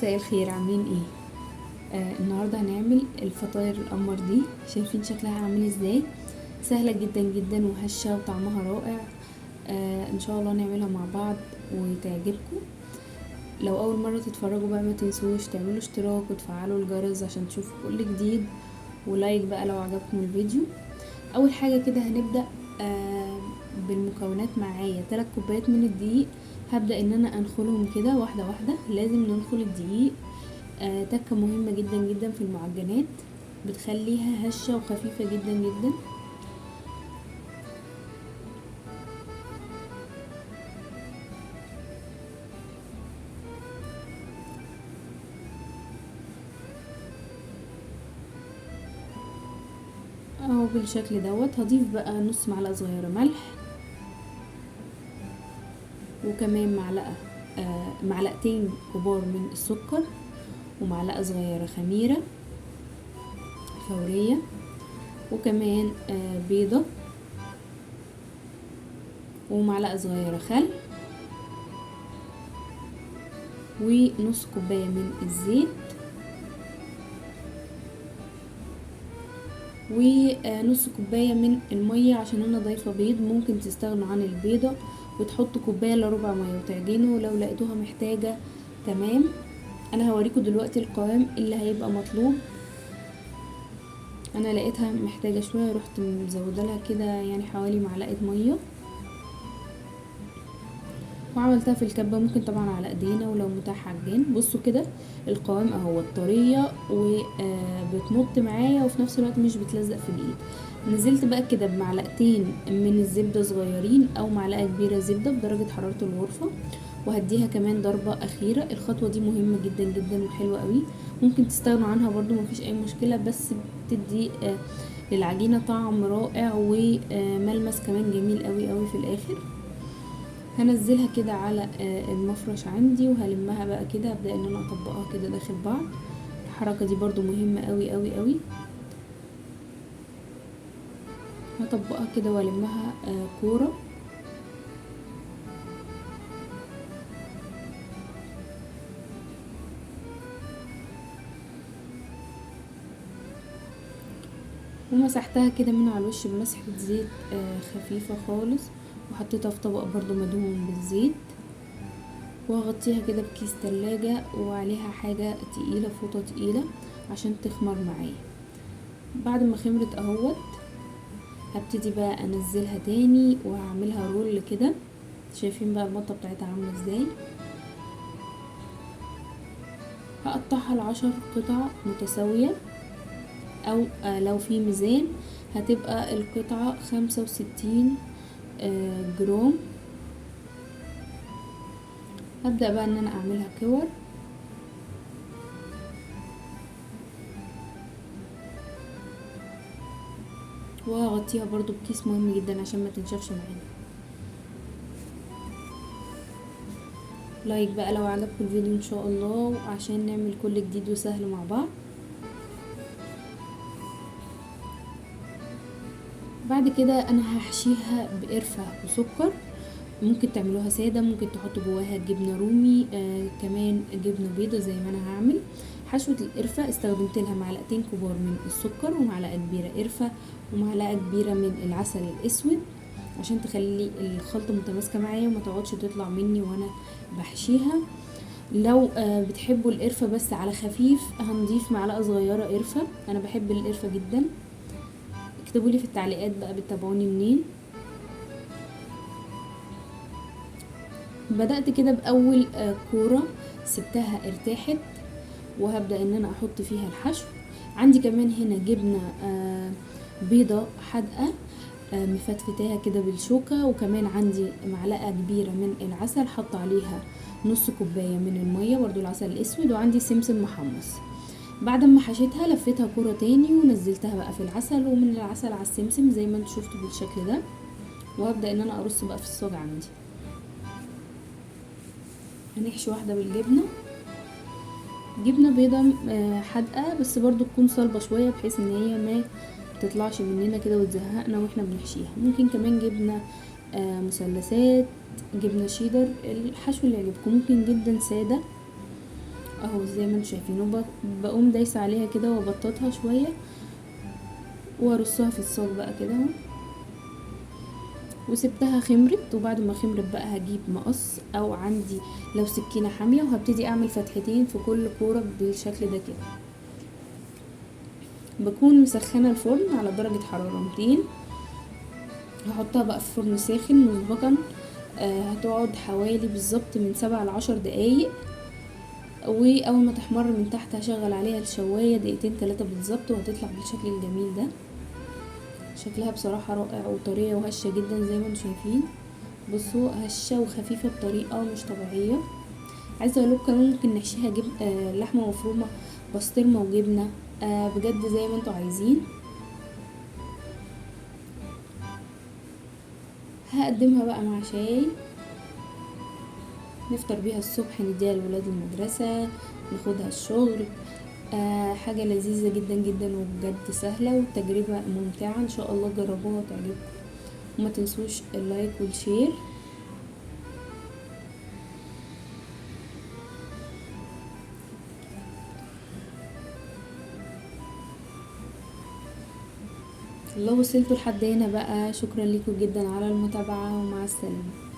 مساء الخير، عاملين ايه؟ النهارده هنعمل الفطاير القمر دي. شايفين شكلها عامل ازاي؟ سهله جدا جدا وهشه وطعمها رائع. ان شاء الله نعملها مع بعض وتعجبكم. لو اول مره تتفرجوا بقى ما تنسوش تعملوا اشتراك وتفعلوا الجرس عشان تشوفوا كل جديد، ولايك بقى لو عجبكم الفيديو. اول حاجه كده هنبدا بالمكونات. معايا 3 كوبايات من الدقيق. هبدأ ان انا انخلهم كده واحدة واحدة. لازم ننخل الدقيق. تكة مهمة جدا جدا في المعجنات، بتخليها هشة وخفيفة جدا جدا. اهو بالشكل دوت. هضيف بقى نص معلقة صغيرة ملح، وكمان معلقتين كبار من السكر، ومعلقة صغيرة خميرة فورية، وكمان بيضة، ومعلقة صغيرة خل، ونص كوباية من الزيت، ونص كوباية من المية عشان انا ضايفة بيض. ممكن تستغنوا عن البيضة وتحطوا كوباية الا ربع مية وتعجنوا لو لقيتوها محتاجة. تمام. انا هوريكم دلوقتي القوام اللي هيبقى مطلوب. انا لقيتها محتاجة شوية، رحت مزودة لها كده يعني حوالي معلقة مية، وعملتها في الكبة. ممكن طبعا على ايدينا ولو متاح عجان. بصوا كده القوام اهو طرية وبتمط معايا، وفي نفس الوقت مش بتلزق في الايد. نزلت بقى كده بمعلقتين من الزبدة صغيرين او معلقة كبيرة زبدة بدرجة حرارة الغرفة، وهديها كمان ضربة اخيرة. الخطوة دي مهمة جدا جدا وحلوة قوي. ممكن تستغنوا عنها برضو مفيش اي مشكلة، بس بتدي للعجينة طعم رائع وملمس كمان جميل قوي قوي في الاخر. هنزلها كده على المفرش عندي وهلمها بقى كده. هبدأ ان انا اطبقها كده داخل بعض. الحركة دي برضو مهمة قوي قوي قوي. هطبقها كده والمها كورة. ومسحتها كده من على الوش بمسحة زيت خفيفة خالص، وحطيتها في طبق برضو مدهون بالزيت، وهغطيها كده بكيس تلاجة وعليها حاجة تقيلة، فوطة تقيلة عشان تخمر معايا. بعد ما خمرت اهوت هبتدي بقى انزلها تاني وهعملها رول كده. شايفين بقى المطة بتاعتها عاملة ازاي؟ هقطعها ل10 قطع متساوية، او لو في ميزان هتبقى القطعة 65 جرام. هبدأ بقى ان انا اعملها كور. وهغطيها برضو بكيس مهم جدا عشان ما تنشفش معانا. لايك بقى لو عجبكم الفيديو ان شاء الله، عشان نعمل كل جديد وسهل مع بعض. بعد كده انا هحشيها بقرفة وسكر. ممكن تعملوها سادة، ممكن تحطوا جواها جبنة رومي، كمان جبنة بيضة زي ما انا هعمل. حشوة القرفة استخدمت لها معلقتين كبار من السكر، ومعلقة كبيرة قرفة، ومعلقة كبيرة من العسل الاسود عشان تخلي الخلطة متماسكة معايا وما تقعدش تطلع مني وانا بحشيها. لو بتحبوا القرفة بس على خفيف هنضيف معلقة صغيرة قرفة. انا بحب القرفة جدا. اكتبوا لي في التعليقات بقى بتتابعوني منين. بدأت كده بأول كورة، سبتها ارتاحت، وهبدأ ان انا احط فيها الحشو. عندي كمان هنا جبنة بيضة حادقة مفتفتاها كده بالشوكة، وكمان عندي معلقة كبيرة من العسل حط عليها نص كوباية من المية برضو العسل الاسود، وعندي سمسم محمص. بعد ما حشيتها لفيتها كورة تاني ونزلتها بقى في العسل، ومن العسل على السمسم زي ما انتوا شفتوا بالشكل ده. وهبدأ ان انا ارص بقى في الصاج عندي. هنحشي واحدة بالجبنة، جبنة بيضة حادقة بس برضو تكون صلبة شوية بحيث ان هي ما تطلعش مننا كده وتزهقنا واحنا بنحشيها. ممكن كمان جبنة مثلثات، جبنة شيدر، الحشو اللي يعجبكم. ممكن جدا سادة اهو زي ما انتم شايفين، وبقوم دايسه عليها كده وابططها شويه وارصها في الصاج بقى كده اهو. وسبتها خمرت، وبعد ما خمرت بقى هجيب مقص او عندي لو سكينه حاميه، وهبتدي اعمل فتحتين في كل كوره بالشكل ده كده. بكون مسخنه الفرن على درجه حراره 200. هحطها بقى في فرن ساخن مسبقا. هتقعد حوالي بالظبط من 7 ل10 دقايق. واول ما تحمر من تحت هشغل عليها الشوايه دقيقتين 3 بالظبط، وهتطلع بالشكل الجميل ده. شكلها بصراحه رائع وطريه وهشه جدا زي ما انتم شايفين. بصوا هشه وخفيفه بطريقه مش طبيعيه. عايزه اقول لكم كمان ممكن نحشيها لحمه مفرومه، بسطرمه وجبنه، بجد زي ما انتم عايزين. هقدمها بقى مع شاي نفطر بيها الصبح، نديها لولاد المدرسة، ناخدها الشغل. حاجة لذيذة جدا جدا وبجد سهلة وتجربة ممتعة. ان شاء الله جربوها وتعجبكم، وما تنسوش اللايك والشير. لو وصلتوا لحد هنا بقى شكرا لكم جدا على المتابعة، ومع السلامة.